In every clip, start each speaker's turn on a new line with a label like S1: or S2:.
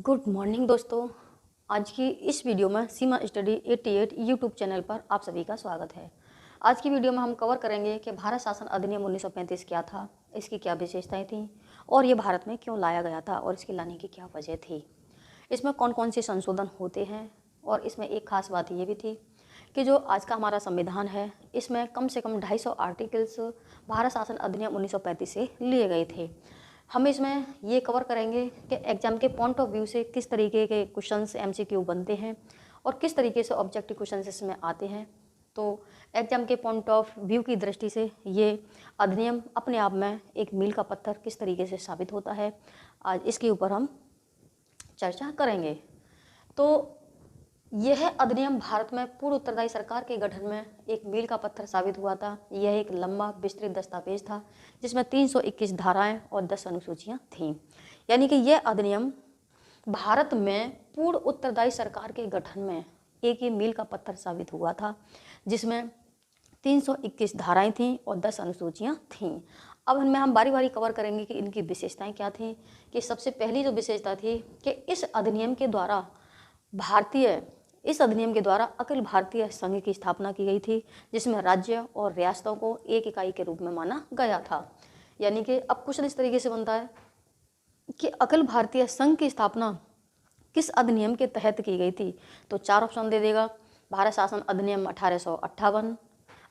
S1: Good morning दोस्तों। आज की इस वीडियो में सीमा स्टडी 88 यूट्यूब चैनल पर आप सभी का स्वागत है। आज की वीडियो में हम कवर करेंगे कि भारत शासन अधिनियम 1935 क्या था, इसकी क्या विशेषताएं थीं और ये भारत में क्यों लाया गया था और इसके लाने की क्या वजह थी। इसमें कौन कौन से संशोधन होते हैं और इसमें एक खास बात ये भी थी कि जो आज का हमारा संविधान है इसमें कम से कम 250 आर्टिकल्स भारत शासन अधिनियम 1935 से लिए गए थे। हम इसमें ये कवर करेंगे कि एग्जाम के पॉइंट ऑफ व्यू से किस तरीके के क्वेश्चंस एमसीक्यू बनते हैं और किस तरीके से ऑब्जेक्टिव क्वेश्चंस इसमें आते हैं। तो एग्जाम के पॉइंट ऑफ व्यू की दृष्टि से ये अधिनियम अपने आप में एक मील का पत्थर किस तरीके से साबित होता है, आज इसके ऊपर हम चर्चा करेंगे। तो यह अधिनियम भारत में पूर्व उत्तरदायी सरकार के गठन में एक मील का पत्थर साबित हुआ था। यह एक लंबा विस्तृत दस्तावेज था जिसमें 321 धाराएं और 10 अनुसूचियां थीं। यानी कि यह अधिनियम भारत में पूर्व उत्तरदायी सरकार के गठन में एक ये मील का पत्थर साबित हुआ था जिसमें 321 धाराएं थीं और 10 अनुसूचियां थीं। अब इनमें हम बारी बारी कवर करेंगे कि इनकी विशेषताएं क्या थीं। कि सबसे पहली जो विशेषता थी कि इस अधिनियम के द्वारा अखिल भारतीय संघ की स्थापना की गई थी जिसमें राज्य और रियासतों को एक इकाई के रूप में माना गया था। यानी कि अब क्वेश्चन इस तरीके से बनता है कि अखिल भारतीय संघ की स्थापना किस अधिनियम के तहत की गई थी। तो 4 ऑप्शन दे देगा। भारत शासन अधिनियम 1858,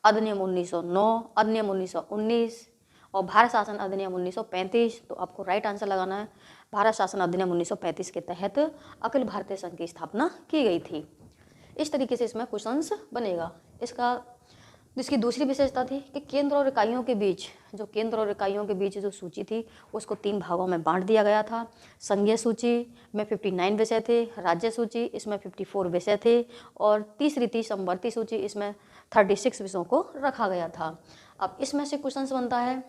S1: अधिनियम 1909, अधिनियम 1919 और भारत शासन अधिनियम 1935। तो आपको राइट आंसर लगाना है। भारत शासन अधिनियम 1935 के तहत अखिल भारतीय संघ की स्थापना की गई थी। इस तरीके से इसमें क्वेश्चंस बनेगा। इसकी दूसरी विशेषता थी कि केंद्र और इकाइयों के बीच जो सूची थी उसको 3 भागों में बांट दिया गया था। संघीय सूची में 59 विषय थे, राज्य सूची इसमें 54 विषय थे और तीसरी थी समवर्ती सूची, इसमें 36 विषयों को रखा गया था। अब इसमें से क्वेश्चंस बनता है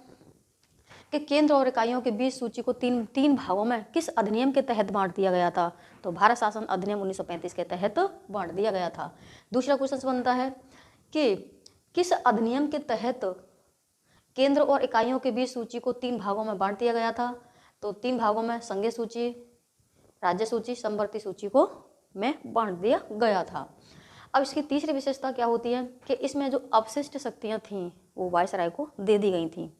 S1: कि केंद्र और इकाइयों के बीच सूची को तीन भागों में किस अधिनियम के तहत बांट दिया गया था। तो भारत शासन अधिनियम 1935 के तहत बांट दिया गया था। दूसरा क्वेश्चन बनता है कि किस अधिनियम के तहत केंद्र और इकाइयों के बीच सूची को 3 भागों में बांट दिया गया था। तो 3 भागों में संघीय सूची, राज्य सूची, समवर्ती सूची को में बांट दिया गया था। अब इसकी तीसरी विशेषता क्या होती है कि इसमें जो अवशिष्ट शक्तियाँ थीं वो वायसराय को दे दी गई थी,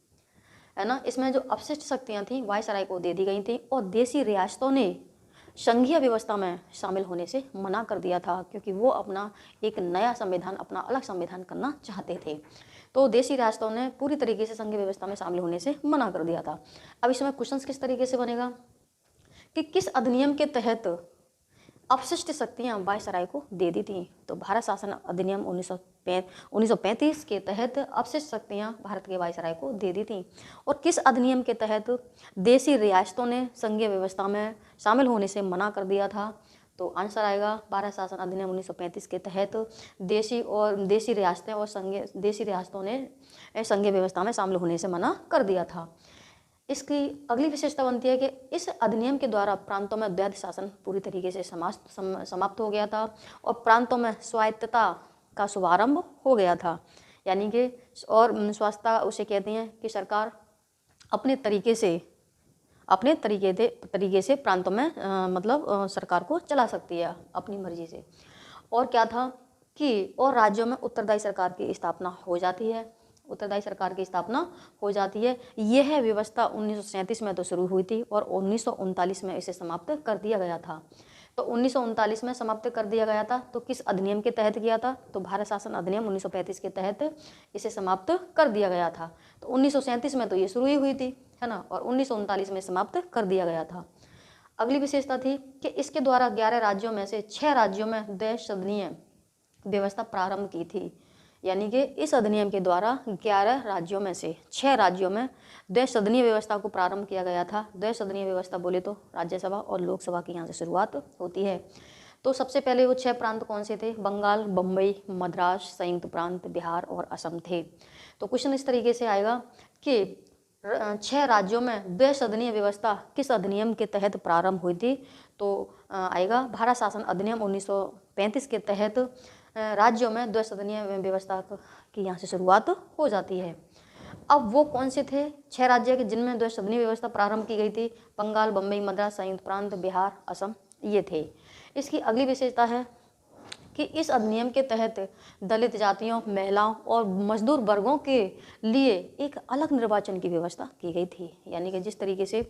S1: है ना। इसमें जो अपशिष्ट शक्तियाँ थीं वायसराय को दे दी गई थी और देशी रियासतों ने संघीय व्यवस्था में शामिल होने से मना कर दिया था क्योंकि वो अपना एक नया संविधान, अपना अलग संविधान करना चाहते थे। तो देशी रियासतों ने पूरी तरीके से संघीय व्यवस्था में शामिल होने से मना कर दिया था। अब इसमें क्वेश्चन किस तरीके से बनेगा कि किस अधिनियम के तहत अपशिष्ट शक्तियाँ वायसराय को दे दी थी। तो भारत शासन अधिनियम 1935 के तहत अपशिष्ट शक्तियाँ भारत के वायसराय को दे दी थी। और किस अधिनियम के तहत देशी रियासतों ने संघीय व्यवस्था में शामिल होने से मना कर दिया था। तो आंसर आएगा भारत शासन अधिनियम 1935 के तहत देशी रियासतों ने संघीय व्यवस्था में शामिल होने से मना कर दिया था। इसकी अगली विशेषता बनती है कि इस अधिनियम के द्वारा प्रांतों में द्वैध शासन पूरी तरीके से समाप्त हो गया था और प्रांतों में स्वायत्तता का शुभारंभ हो गया था। यानी कि स्वायत्तता उसे कहते हैं कि सरकार अपने तरीके से प्रांतों में सरकार को चला सकती है अपनी मर्जी से। और क्या था कि और राज्यों में उत्तरदायी सरकार की स्थापना हो जाती है। यह व्यवस्था 1937 में तो शुरू हुई थी और 1939 में इसे समाप्त कर दिया गया था। तो 1939 में समाप्त कर दिया गया था। तो किस अधिनियम के तहत किया था। तो भारत शासन अधिनियम 1935 के तहत इसे समाप्त कर दिया गया था। तो 1937 में तो ये शुरू ही हुई थी, है ना, और 1939 में समाप्त कर दिया गया था। अगली विशेषता थी कि इसके द्वारा 11 राज्यों में से 6 राज्यों में द्विसदनीय व्यवस्था प्रारंभ की थी। यानी कि इस अधिनियम के द्वारा 11 राज्यों में से 6 राज्यों में द्विसदनीय व्यवस्था को प्रारंभ किया गया था। द्विसदनीय व्यवस्था बोले तो राज्यसभा और लोकसभा की यहाँ से शुरुआत होती है। तो सबसे पहले वो 6 प्रांत कौन से थे। बंगाल, बम्बई, मद्रास, संयुक्त प्रांत, बिहार और असम थे। तो क्वेश्चन इस तरीके से आएगा कि 6 राज्यों में द्विसदनीय व्यवस्था किस अधिनियम के तहत प्रारंभ हुई थी। तो आएगा भारत शासन अधिनियम 1935 के तहत राज्यों में द्विसदनीय व्यवस्था की यहाँ से शुरुआत हो जाती है। अब वो कौन से थे 6 राज्य के जिनमें द्विसदनीय व्यवस्था प्रारंभ की गई थी। बंगाल, बम्बई, मद्रास, संयुक्त प्रांत, बिहार, असम ये थे। इसकी अगली विशेषता है कि इस अधिनियम के तहत दलित जातियों, महिलाओं और मजदूर वर्गों के लिए एक अलग निर्वाचन की व्यवस्था की गई थी। यानी कि जिस तरीके से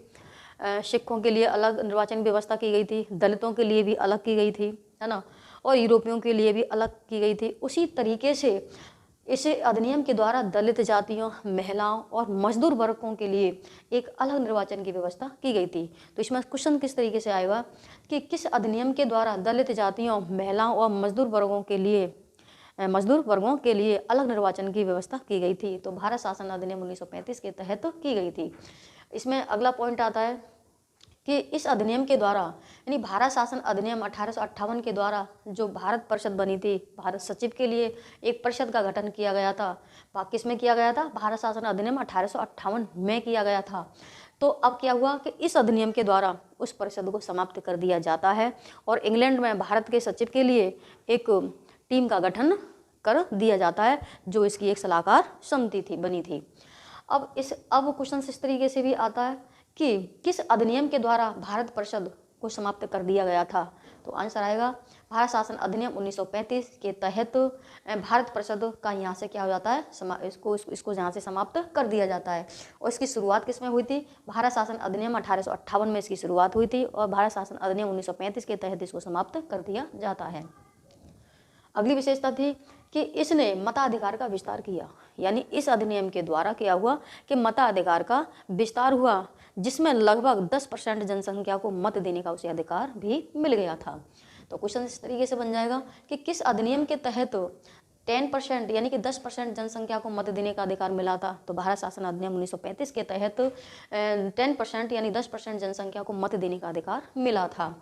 S1: सिखों के लिए अलग निर्वाचन व्यवस्था की गई थी, दलितों के लिए भी अलग की गई थी, है ना, और यूरोपियों के लिए भी अलग की गई थी, उसी तरीके से इस अधिनियम के द्वारा दलित जातियों, महिलाओं और मजदूर वर्गों के लिए एक अलग निर्वाचन की व्यवस्था की गई थी। तो इसमें क्वेश्चन किस तरीके से आएगा कि किस अधिनियम के द्वारा दलित जातियों, महिलाओं और मजदूर वर्गों के लिए अलग निर्वाचन की व्यवस्था की गई थी। तो भारत शासन अधिनियम 1935 के तहत की गई थी। इसमें अगला पॉइंट आता है कि इस अधिनियम के द्वारा, यानी भारत शासन अधिनियम 1858 के द्वारा जो भारत परिषद बनी थी, भारत सचिव के लिए एक परिषद का गठन किया गया था। किस में किया गया था? भारत शासन अधिनियम 1858 में किया गया था। तो अब क्या हुआ कि इस अधिनियम के द्वारा उस परिषद को समाप्त कर दिया जाता है और इंग्लैंड में भारत के सचिव के लिए एक टीम का गठन कर दिया जाता है, जो इसकी एक सलाहकार समिति थी, बनी थी। अब क्वेश्चन इस तरीके से भी आता है कि किस अधिनियम के द्वारा भारत परिषद को समाप्त कर दिया गया था? तो आंसर आएगा भारत शासन अधिनियम 1935 के तहत भारत परिषद का यहाँ से क्या हो जाता है, इसको यहाँ से समाप्त कर दिया जाता है। और इसकी शुरुआत किस में हुई थी? भारत शासन अधिनियम 1858 में इसकी शुरुआत हुई थी और भारत शासन अधिनियम 1935 के तहत इसको समाप्त कर दिया जाता है। अगली विशेषता थी कि इसने मताधिकार का विस्तार किया। यानी इस अधिनियम के द्वारा क्या हुआ कि मताधिकार का विस्तार हुआ, जिसमें लगभग 10% जनसंख्या को मत देने का उसे अधिकार भी मिल गया था। तो क्वेश्चन इस तरीके से बन जाएगा कि किस अधिनियम के तहत 10% यानी कि 10% जनसंख्या को मत देने का अधिकार मिला था? तो भारत शासन अधिनियम 1935 के तहत 10% यानी 10% जनसंख्या को मत देने का अधिकार मिला था।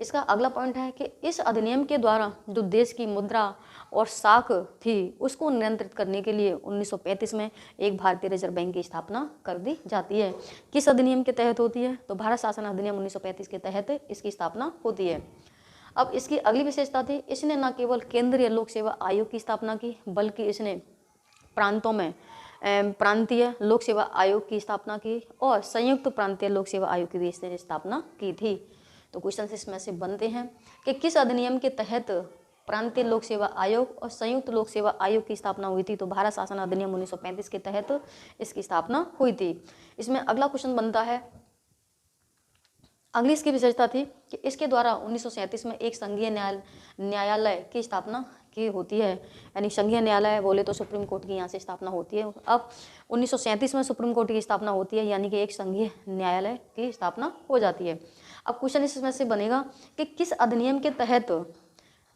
S1: इसका अगला पॉइंट है कि इस अधिनियम के द्वारा जो देश की मुद्रा और साख थी उसको नियंत्रित करने के लिए 1935 में एक भारतीय रिजर्व बैंक की स्थापना कर दी जाती है। किस अधिनियम के तहत होती है? तो भारत शासन अधिनियम 1935 के तहत इसकी स्थापना होती है। अब इसकी अगली विशेषता थी, इसने न केवल केंद्रीय लोक सेवा आयोग की स्थापना की, बल्कि इसने प्रांतों में प्रांतीय लोक सेवा आयोग की स्थापना की और संयुक्त प्रांतीय लोक सेवा आयोग की भी इसने स्थापना की थी। तो क्वेश्चन इसमें से बनते हैं कि किस अधिनियम के तहत प्रांतीय लोक सेवा आयोग और संयुक्त लोक सेवा आयोग की स्थापना हुई थी? तो भारत शासन अधिनियम 1935 के तहत इसकी स्थापना हुई थी। इसमें अगला क्वेश्चन बनता है, अगली इसकी विशेषता थी कि इसके द्वारा 1937 में एक संघीय न्यायालय की स्थापना की होती है। यानी संघीय न्यायालय बोले तो सुप्रीम कोर्ट की यहाँ से स्थापना होती है। अब 1937 में सुप्रीम कोर्ट की स्थापना होती है, यानी कि एक संघीय न्यायालय की स्थापना हो जाती है। अब क्वेश्चन इसमें से बनेगा कि किस अधिनियम के तहत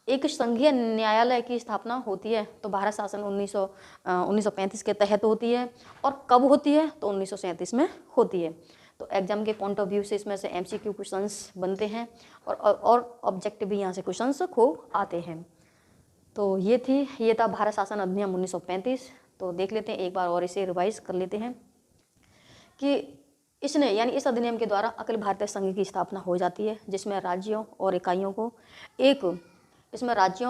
S1: एक संघीय न्यायालय की स्थापना होती है? तो भारत शासन 1935 के तहत होती है। और कब होती है? तो 1937 में होती है। तो एग्जाम के पॉइंट ऑफ व्यू से इसमें से MCQ क्वेश्चंस बनते हैं और ऑब्जेक्टिव भी यहाँ से क्वेश्चंस खूब आते हैं। तो ये था भारत शासन अधिनियम 1935। तो देख लेते हैं एक बार और इसे रिवाइज कर लेते हैं कि इसने यानी इस अधिनियम के द्वारा अखिल भारतीय संघ की स्थापना हो जाती है, जिसमें राज्यों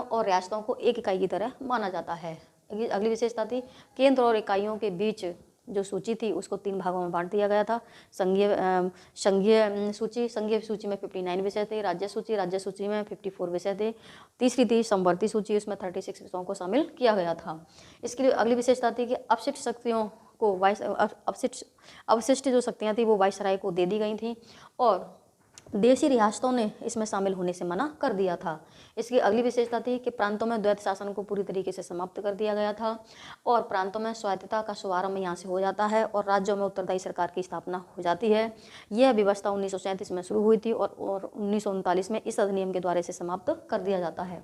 S1: और रियासतों को एक इकाई की तरह माना जाता है। अगली विशेषता थी, केंद्र और इकाइयों के बीच जो सूची थी उसको 3 भागों में बांट दिया गया था। संघीय सूची में 59 विषय थे, राज्य सूची में 54 विषय थे। तीसरी थी समवर्ती सूची, उसमें 36 विषयों को शामिल किया गया था। इसके लिए अगली विशेषता थी कि अपशिष्ट शक्तियों को अवशिष्ट जो शक्तियाँ थी वो वायसराय को दे दी गई थी और देशी रियासतों ने इसमें शामिल होने से मना कर दिया था। इसकी अगली विशेषता थी कि प्रांतों में द्वैत शासन को पूरी तरीके से समाप्त कर दिया गया था और प्रांतों में स्वायत्तता का शुभारंभ यहाँ से हो जाता है और राज्यों में उत्तरदायी सरकार की स्थापना हो जाती है। यह व्यवस्था 1937 में शुरू हुई थी और 1939 में इस अधिनियम के द्वारा इसे समाप्त कर दिया जाता है।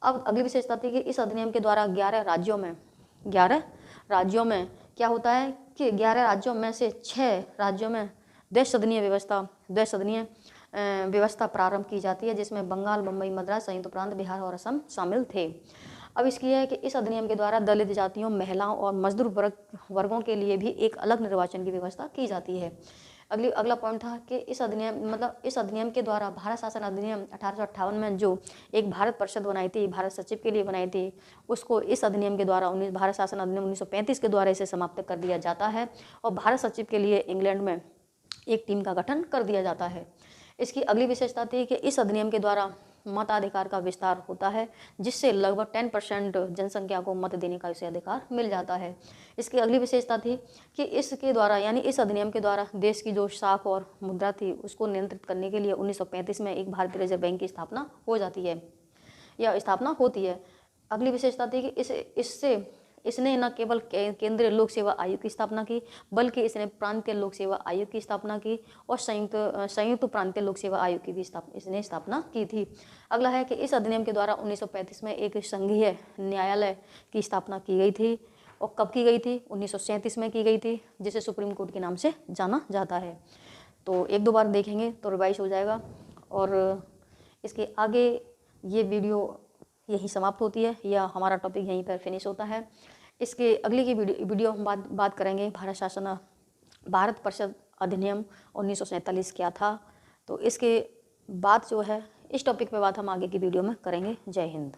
S1: अब अगली विशेषता थी कि इस अधिनियम के द्वारा 11 राज्यों में क्या होता है कि 11 राज्यों में से 6 राज्यों में द्विसदनीय व्यवस्था प्रारंभ की जाती है, जिसमें बंगाल, बम्बई, मद्रास, संयुक्त प्रांत, बिहार और असम शामिल थे। अब इसकी है कि इस अधिनियम के द्वारा दलित जातियों, महिलाओं और मजदूर वर्गों के लिए भी एक अलग निर्वाचन की व्यवस्था की जाती है। अगला पॉइंट था कि इस अधिनियम के द्वारा भारत शासन अधिनियम 1858 में जो एक भारत परिषद बनाई थी, भारत सचिव के लिए बनाई थी, उसको इस अधिनियम के द्वारा भारत शासन अधिनियम 1935 के द्वारा इसे समाप्त कर दिया जाता है और भारत सचिव के लिए इंग्लैंड में एक टीम का गठन कर दिया जाता है। इसकी अगली विशेषता थी कि इस अधिनियम के द्वारा मताधिकार का विस्तार होता है, जिससे लगभग 10% जनसंख्या को मत देने का इसे अधिकार मिल जाता है। इसकी अगली विशेषता थी कि इसके द्वारा यानी इस अधिनियम के द्वारा देश की जो साख और मुद्रा थी उसको नियंत्रित करने के लिए 1935 में एक भारतीय रिजर्व बैंक की स्थापना हो जाती है या स्थापना होती है। अगली विशेषता थी कि इसने न केवल केंद्रीय लोक सेवा आयोग की स्थापना की, बल्कि इसने प्रांतीय लोक सेवा आयोग की स्थापना की और संयुक्त प्रांतीय लोक सेवा आयोग की भी इसने स्थापना की थी। अगला है कि इस अधिनियम के द्वारा 1935 में एक संघीय न्यायालय की स्थापना की गई थी। और कब की गई थी? 1937 में की गई थी, जिसे सुप्रीम कोर्ट के नाम से जाना जाता है। तो एक दो बार देखेंगे तो रिवाइज हो जाएगा। और इसके आगे ये वीडियो यहीं समाप्त होती है या हमारा टॉपिक यहीं पर फिनिश होता है। इसके अगली की वीडियो हम बात करेंगे भारत परिषद अधिनियम 1947 क्या था। तो इसके बाद जो है इस टॉपिक पे बात हम आगे की वीडियो में करेंगे। जय हिंद।